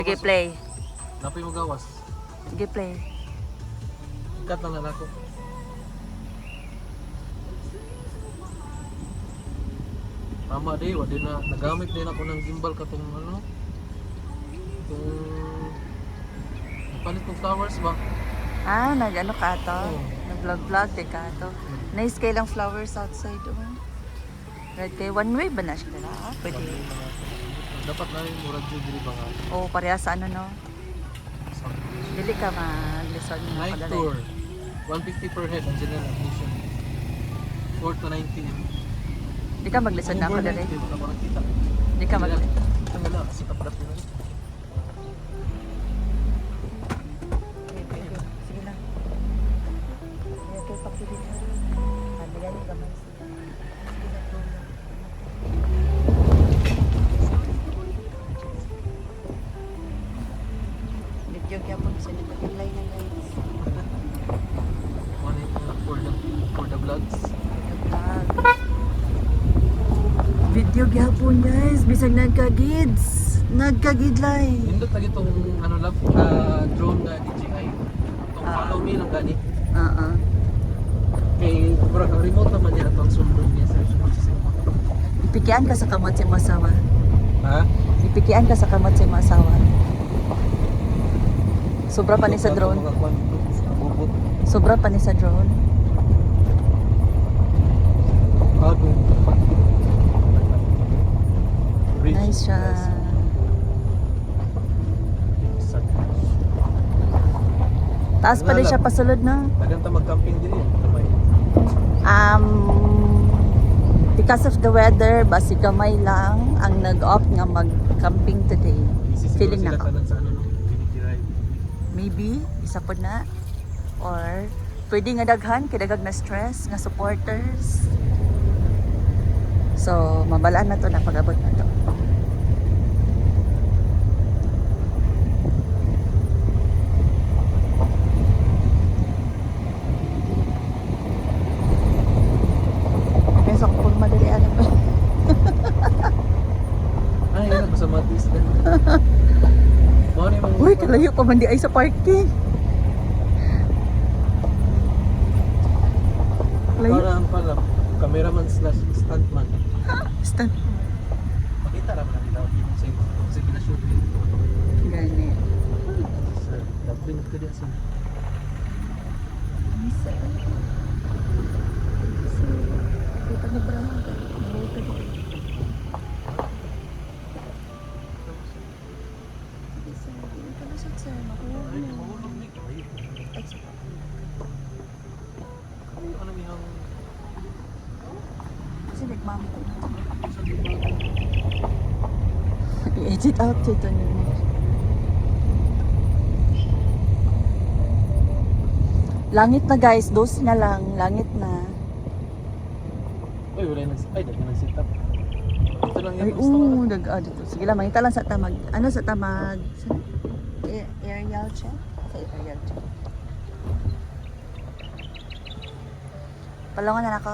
Sige, play. Napay mo gawas. Sige, play. Ikat lang na ako. Mama day, wala din na. Nagamit din ako ng gimbal katong ano. Itong... Palit kong flowers ba? Ah, nag-ano ka to? Oo. Nag-vlog-vlog di ka to. Nice kay lang flowers outside. Oh. Right kay one way ba na siya nila? Pwede. Dapat na rin murag dyan dili ba nga? Oo, pareha sa ano no? Dili ka mag-listen na Night padala. tour. 150 per head ang general admission. 4 to 19. Di ka mag-listen na padala. Overnight, wala ko nakita. Di ka mag Ang gala, kasi kaprat yun. Sige lang. Kaya kay pakilit na. Kandigan yung gamay siya. Video kaya po sa likod yung line na guys. One for the vlogs. Vlog. Video gyapon guys, bisag nagka-gids. Nagka-gidlay. Nindot lagi itong ano lang, drone na DJI. Itong follow me lang gani. Oo. Kay remote naman niya itong sundog niya sa Ipikian ka sa kamot si masawa. Ha? Ipikian ka sa kamot si masawa. Sobra pa ni sa drone. Sobra pa ni sa drone. Bago. Nice siya. Taas pa din siya pasulod na. Naganta mag-camping din yun. Kamay. Because of the weather, basi kamay lang ang nag-opt nga mag-camping today. Feeling na sila ako. tanan sa ano no? Binigiride. Maybe, isa po na. Or, pwede nga daghan, kidagag na stress, nga supporters. So, mabalaan na to na pag-abot na to. Kaya ko pag madali alam mo. Ay, yun. Basta matis din. Mano yung... Uy, kalayo pa man di ay sa parking. Layo. Parang pala. Cameraman slash stuntman. Stand. Makita lang namin daw. Sa pinashooting. Gani. Sir, dapat ko din sa... Kita mo brown ka. Ay, mahulog ni kayo. Ano yung... Kasi nagmam ko. I-edit out ito niyo. Langit na guys, dose na lang. Langit na. Uy, wala yung ay, dati nag-sit up. Ito lang Ay, yung gusto ko. dito. Sige lang, mangita lang sa tamag. Ano sa tamag? Aerial check? Sa aerial check. Palungan na ako.